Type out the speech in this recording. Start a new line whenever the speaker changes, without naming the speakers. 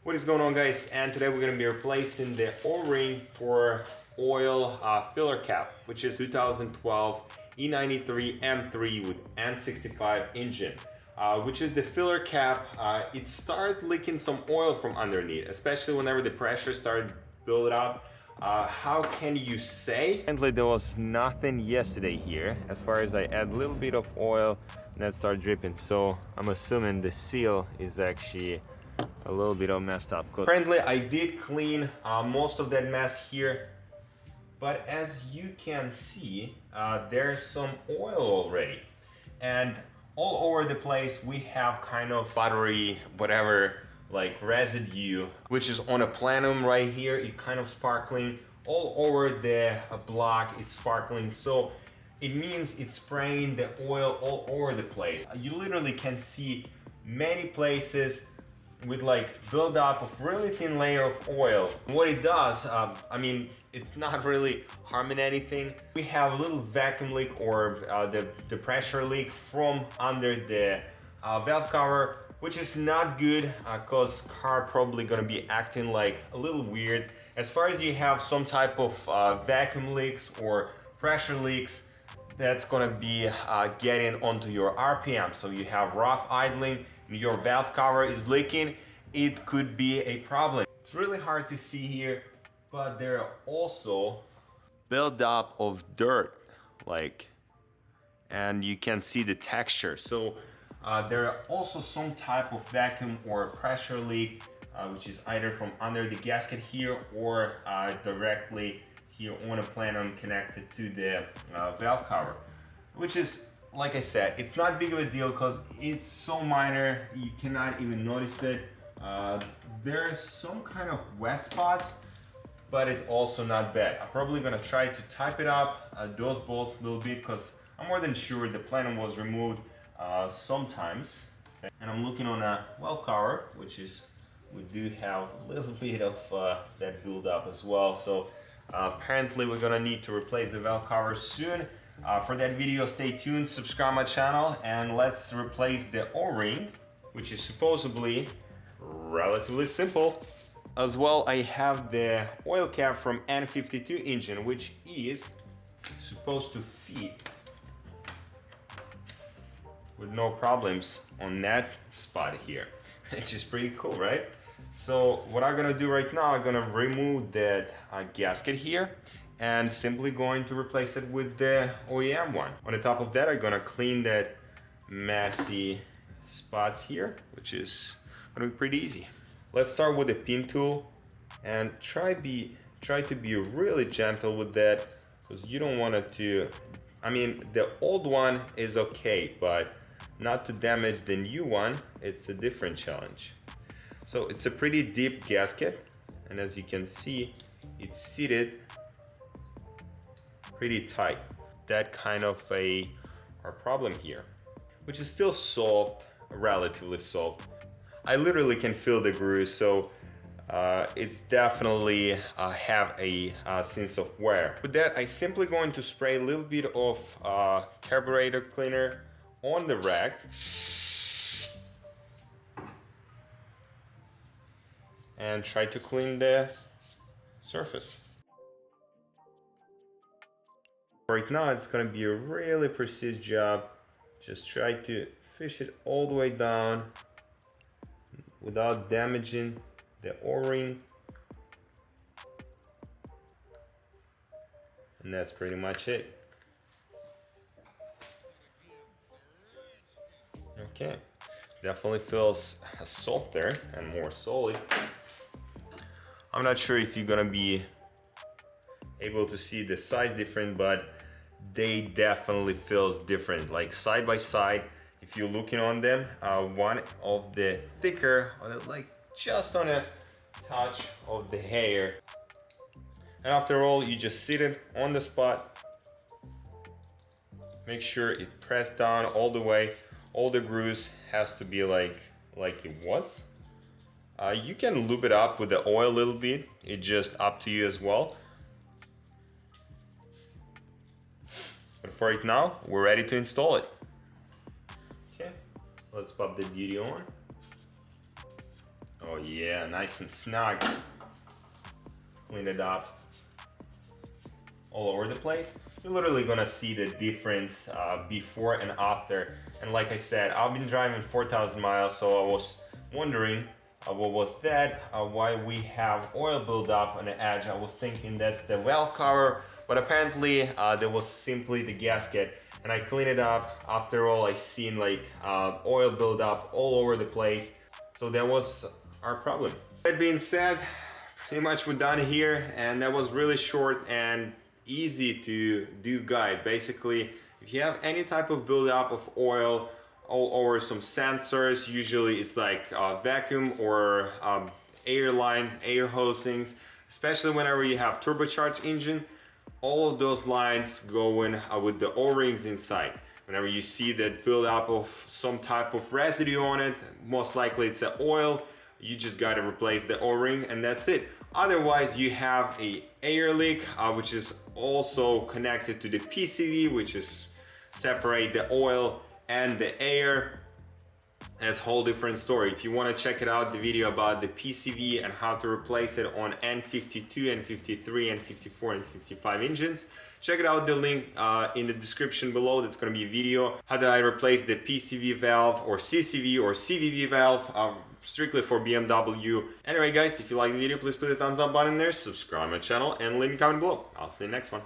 What is going on, guys? And today we're going to be replacing the O-ring for oil filler cap, which is 2012 E93 M3 with N65 engine, which is the filler cap. It started leaking some oil from underneath, especially whenever the pressure started building up. How can you say? Apparently there was nothing yesterday here, as far as I add a little bit of oil and that started dripping. So I'm assuming the seal is actually a little bit of messed up. Apparently I did clean most of that mess here, but as you can see, there's some oil already, and all over the place we have kind of buttery whatever, like residue, which is on a plenum right here. It kind of sparkling all over the block. It's sparkling, so it means it's spraying the oil all over the place. You literally can see many places with like build-up of really thin layer of oil. What it does, I mean, it's not really harming anything. We have a little vacuum leak or the pressure leak from under the valve cover, which is not good because car probably gonna be acting like a little weird. As far as you have some type of vacuum leaks or pressure leaks, that's gonna be getting onto your RPM. So you have rough idling, your valve cover is leaking, it could be a problem. It's really hard to see here, but there are also buildup of dirt, like, and you can see the texture. So there are also some type of vacuum or pressure leak, which is either from under the gasket here or directly here on a plenum connected to the valve cover, which is, like I said, it's not big of a deal because it's so minor, you cannot even notice it. There's some kind of wet spots, but it's also not bad. I'm probably gonna try to type it up, those bolts a little bit, because I'm more than sure the plenum was removed sometimes. And I'm looking on a valve cover, which is, we do have a little bit of that build up as well. So apparently we're gonna need to replace the valve cover soon. For that video, stay tuned, subscribe my channel, and let's replace the O-ring, which is supposedly relatively simple. As well, I have the oil cap from N52 engine, which is supposed to fit with no problems on that spot here, which is pretty cool, right? So what I'm gonna do right now, I'm gonna remove that gasket here and simply going to replace it with the OEM one. On the top of that, I'm gonna clean that messy spots here, which is gonna be pretty easy. Let's start with the pin tool and try to be really gentle with that, because you don't want it to, I mean, the old one is okay, but not to damage the new one, it's a different challenge. So it's a pretty deep gasket, and as you can see, it's seated pretty tight. That kind of our problem here, which is still soft, relatively soft. I literally can feel the grooves, so it's definitely have a sense of wear. With that, I simply going to spray a little bit of carburetor cleaner on the rack, and try to clean the surface. Right now, it's gonna be a really precise job. Just try to fish it all the way down without damaging the O-ring. And that's pretty much it. Okay, definitely feels softer and more solid. I'm not sure if you're gonna be able to see the size different, but they definitely feels different, like side by side. If you're looking on them, one of the thicker, like just on a touch of the hair. And after all, you just sit it on the spot. Make sure it pressed down all the way. All the grooves has to be like it was. You can lube it up with the oil a little bit. It's just up to you as well. But for right now, we're ready to install it. Okay, let's pop the beauty on. Oh yeah, nice and snug. Clean it up all over the place. You're literally gonna see the difference before and after. And like I said, I've been driving 4,000 miles, so I was wondering what was that, why we have oil buildup on the edge. I was thinking that's the valve cover, but apparently there was simply the gasket. And I cleaned it up. After all, I seen like oil buildup all over the place. So that was our problem. That being said, pretty much we're done here, and that was really short and easy to do guide. Basically, if you have any type of buildup of oil all over some sensors, usually it's like vacuum or air line, air hosings, especially whenever you have turbocharged engine, all of those lines go in with the O-rings inside. Whenever you see that buildup of some type of residue on it, most likely it's an oil. You just gotta replace the O-ring and that's it. Otherwise, you have a air leak, which is also connected to the PCV, which is separate the oil and the air. That's a whole different story. If you want to check it out, the video about the PCV and how to replace it on N52, N53, N54, and 55 engines, check it out, the link in the description below. That's going to be a video. How did I replace the PCV valve or CCV or CVV valve strictly for BMW. Anyway guys, if you like the video, please put the thumbs up button there, subscribe my channel, and leave me a comment below. I'll see you in the next one.